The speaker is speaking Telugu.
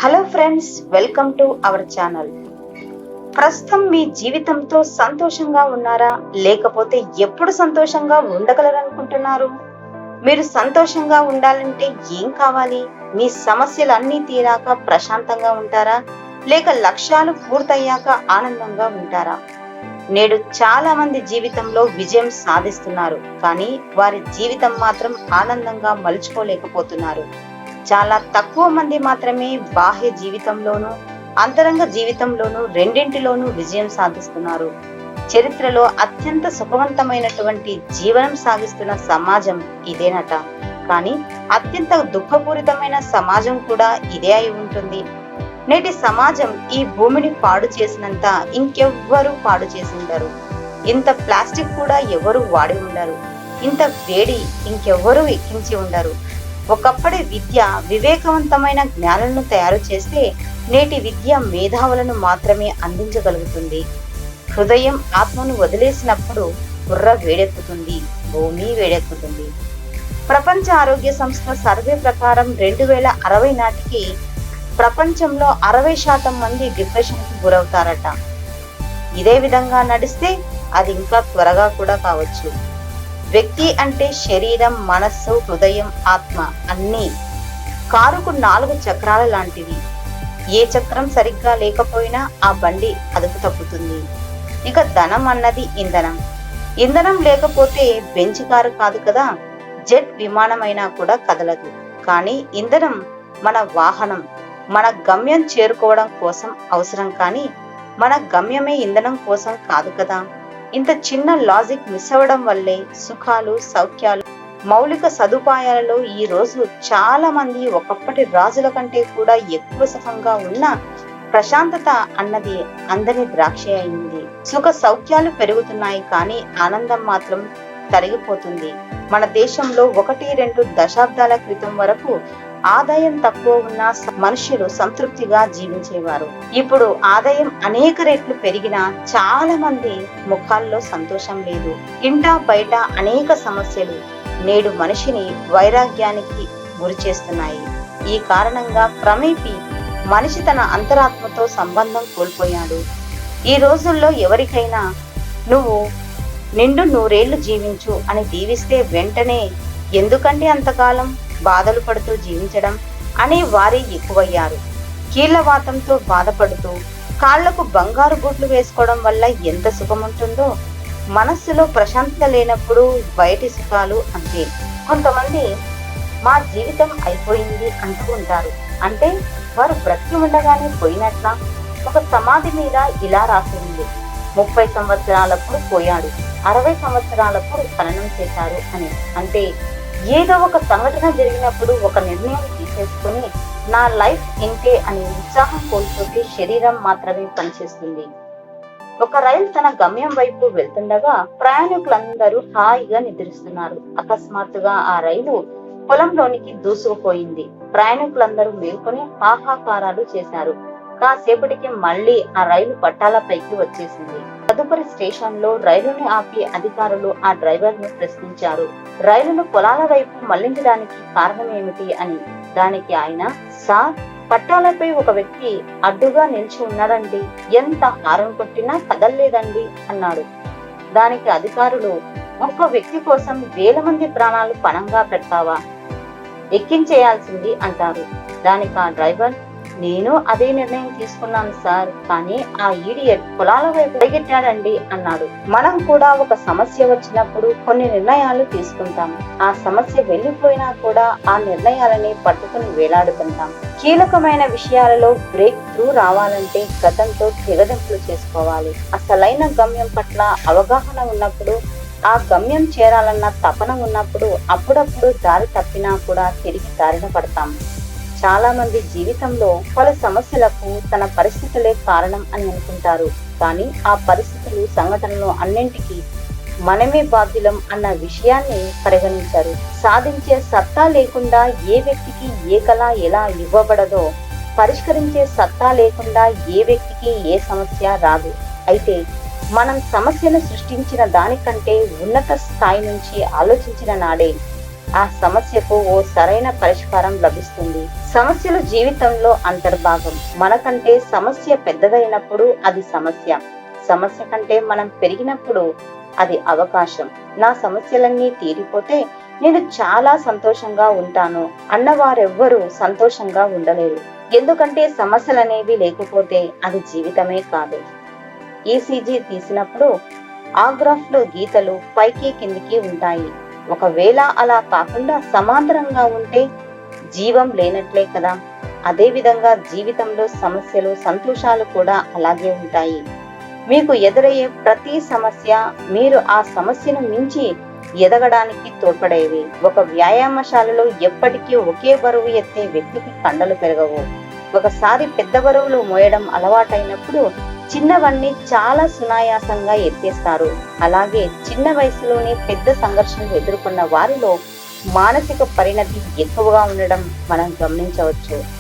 Hello friends, welcome to our channel. ప్రస్తుతం మీ జీవితంతో సంతోషంగా ఉన్నారా, లేకపోతే ఎప్పుడు సంతోషంగా ఉండగలరనుకుంటున్నారు? మీరు సంతోషంగా ఉండాలంటే ఏం కావాలి? మీ సమస్యలు అన్నీ తీరాక ప్రశాంతంగా ఉంటారా, లేక లక్ష్యాలు పూర్తయ్యాక ఆనందంగా ఉంటారా? నేడు చాలా మంది జీవితంలో విజయం సాధిస్తున్నారు, కానీ వారి జీవితం మాత్రం ఆనందంగా మలుచుకోలేకపోతున్నారు. చాలా తక్కువ మంది మాత్రమే బాహ్య జీవితంలోనూ అంతరంగ జీవితంలోనూ రెండింటిలోనూ విజయం సాధిస్తున్నారు. చరిత్రలో అత్యంత సుఖవంతమైనటువంటి జీవనం సాగిస్తున్న సమాజం ఇదేనట. కానీ అత్యంత దుఃఖపూరితమైన సమాజం కూడా ఇదే అయి ఉంటుంది. నేటి సమాజం ఈ భూమిని పాడు చేసినంత ఇంకెవ్వరూ పాడు చేసి ఉండరు. ఇంత ప్లాస్టిక్ కూడా ఎవరు వాడి ఉండరు. ఇంత వేడి ఇంకెవ్వరూ ఎక్కించి ఉండరు. ఒకప్పటి విద్య వివేకవంతమైన జ్ఞానులను తయారు చేస్తే, నేటి విద్య మేధావులను మాత్రమే అందించగలుగుతుంది. హృదయం ఆత్మను వదిలేసినప్పుడు బుర్ర వేడెక్కుతుంది, భూమి వేడెక్కుతుంది. ప్రపంచ ఆరోగ్య సంస్థ సర్వే ప్రకారం 2060 నాటికి ప్రపంచంలో 60% మంది డిప్రెషన్కి గురవుతారట. ఇదే విధంగా నడిస్తే అది ఇంకా త్వరగా కూడా కావచ్చు. వ్యక్తి అంటే శరీరం, మనస్సు, హృదయం, ఆత్మ అన్నీ కారుకు 4 చక్రాల లాంటివి. ఏ చక్రం సరిగ్గా లేకపోయినా ఆ బండి అదుపు తప్పుతుంది. ఇక ధనం అన్నది ఇంధనం. ఇంధనం లేకపోతే బెంచ్ కారు కాదు కదా, జెట్ విమానమైనా కూడా కదలదు. కానీ ఇంధనం మన వాహనం, మన గమ్యం చేరుకోవడం కోసం అవసరం, కానీ మన గమ్యమే ఇంధనం కోసం కాదు కదా. ఇంత చిన్న లాజిక్ మిస్ అవ్వడం వల్లే సుఖాలు, సౌఖ్యాలు, మౌలిక సదుపాయాలలో ఈ రోజు చాలా మంది ఒకప్పటి రాజుల కంటే కూడా ఎక్కువ సుఖంగా ఉన్న ప్రశాంతత అన్నది అందని ద్రాక్ష అయింది. సుఖ సౌఖ్యాలు పెరుగుతున్నాయి, కానీ ఆనందం మాత్రం తరిగిపోతుంది. మన దేశంలో 1-2 దశాబ్దాల క్రితం వరకు ఆదాయం తక్కువ ఉన్న మనుషులు సంతృప్తిగా జీవించేవారు. ఇప్పుడు ఆదాయం అనేక రెట్లు పెరిగినా చాలా మంది ముఖాల్లో సంతోషం లేదు. ఇంటా బయట అనేక సమస్యలు నేడు మనిషిని వైరాగ్యానికి గురి చేస్తున్నాయి. ఈ కారణంగా క్రమేపీ మనిషి తన అంతరాత్మతో సంబంధం కోల్పోయాడు. ఈ రోజుల్లో ఎవరికైనా నువ్వు నిండు 100 ఏళ్లు జీవించు అని దీవిస్తే వెంటనే ఎందుకంటే అంతకాలం బాధలు పడుతూ జీవించడం అనే వారే ఎక్కువయ్యారు. కీళ్లవాతంతో బాధపడుతూ కాళ్లకు బంగారు బూట్లు వేసుకోవడం వల్ల ఎంత సుఖం ఉంటుందో, మనస్సులో ప్రశాంతత లేనప్పుడు బయటి సుఖాలు అంతే. కొంతమంది మా జీవితం అయిపోయింది అంటూ ఉంటారు. అంటే వారు బ్రతికి ఉండగానే పోయినట్లా. ఒక సమాధి మీద ఇలా రాసి ఉంది, 30 సంవత్సరాలప్పుడు పోయాడు, 60 సంవత్సరాలప్పుడు ఖననం చేశారు అని. అంటే ఏదో ఒక సంఘటన జరిగినప్పుడు ఒక నిర్ణయం తీసేసుకుని నా లైఫ్ ఇంతే అని ఉత్సాహం కోల్పోతే శరీరం మాత్రమే పనిచేస్తుంది. ఒక రైలు తన గమ్యం వైపు వెళ్తుండగా ప్రయాణికులందరూ హాయిగా నిద్రిస్తున్నారు. అకస్మాత్తుగా ఆ రైలు పొలంలోనికి దూసుకుపోయింది. ప్రయాణికులందరూ మేల్కొని హాహాకారాలు చేశారు. కాసేపటికి మళ్లీ ఆ రైలు పట్టాలపైకి వచ్చేసింది. తదుపరి స్టేషన్ లో రైలుని ఆపి అధికారులు ఆ డ్రైవర్ ను ప్రశ్నించారు, రైలును పొలాల వైపు మళ్లించడానికి కారణం ఏమిటి అని. దానికి ఆయన, సార్, పట్టాలపై ఒక వ్యక్తి అడ్డుగా నిలిచి ఉన్నాడండి, ఎంత హారన్ కొట్టినా కదల్లేదండి అన్నాడు. దానికి అధికారులు, ఒక్క వ్యక్తి కోసం 1000 మంది ప్రాణాలు పణంగా పెడతావా, ఎక్కించేయాల్సింది అంటారు. దానికి ఆ డ్రైవర్, నేను అదే నిర్ణయం తీసుకున్నాను సార్, కానీ ఆ ఈడియట్ పొలాల వైపు పరిగెట్టాడండి అన్నాడు. మనం కూడా ఒక సమస్య వచ్చినప్పుడు కొన్ని నిర్ణయాలు తీసుకుంటాం. ఆ సమస్య వెళ్లిపోయినా కూడా ఆ నిర్ణయాలని పట్టుకుని వేలాడుతుంటాం. కీలకమైన విషయాలలో బ్రేక్ త్రూ రావాలంటే గతంతో తెగదెంపులు చేసుకోవాలి. అసలైన గమ్యం పట్ల అవగాహన ఉన్నప్పుడు, ఆ గమ్యం చేరాలన్న తపన ఉన్నప్పుడు అప్పుడప్పుడు దారి తప్పినా కూడా తిరిగి దారిన పడతాం. చాలా మంది జీవితంలో పలు సమస్యలకు తన పరిస్థితులే కారణం అని అనుకుంటారు. కానీ ఆ పరిస్థితులు, సంఘటనలు అన్నింటికీ మనమే బాధ్యులం అన్న విషయాన్ని పరిగణించారు. సాధించే సత్తా లేకుండా ఏ వ్యక్తికి ఏ కళ ఎలా ఇవ్వబడదో, పరిష్కరించే సత్తా లేకుండా ఏ వ్యక్తికి ఏ సమస్య రాదు. అయితే మనం సమస్యను సృష్టించిన దానికంటే ఉన్నత స్థాయి నుంచి ఆలోచించిన నాడే ఆ సమస్యకు ఓ సరైన పరిష్కారం లభిస్తుంది. సమస్యలు జీవితంలో అంతర్భాగం. మనకంటే సమస్య పెద్దదైనప్పుడు అది సమస్య. సమస్య కంటే మనం పెరిగినప్పుడు అది అవకాశం. నా సమస్యలన్నీ తీరిపోతే నేను చాలా సంతోషంగా ఉంటాను అన్నవారెవ్వరూ సంతోషంగా ఉండలేరు. ఎందుకంటే సమస్యలనేవి లేకపోతే అది జీవితమే కాదు. ఈసీజీ తీసినప్పుడు ఆ గ్రాఫ్ లో గీతలు పైకి కిందికి ఉంటాయి. ఒకవేళ అలా కాకుండా సమాంతరంగా ఉంటే జీవం లేనట్లే కదా. అదే విధంగా జీవితంలో సమస్యలు, సంతోషాలు కూడా అలాగే ఉంటాయి. మీకు ఎదురయ్యే ప్రతి సమస్య మీరు ఆ సమస్యను మించి ఎదగడానికి తోడ్పడేవి. ఒక వ్యాయామశాలలో ఎప్పటికీ ఒకే బరువు ఎత్తే వ్యక్తికి కండలు పెరగవు. ఒకసారి పెద్ద బరువులు మోయడం అలవాటైనప్పుడు చిన్నవన్నీ చాలా సునాయాసంగా ఎత్తేస్తారు. అలాగే చిన్న వయసులోనే పెద్ద సంఘర్షణలు ఎదుర్కొన్న వారిలో మానసిక పరిణతి ఎక్కువగా ఉండడం మనం గమనించవచ్చు.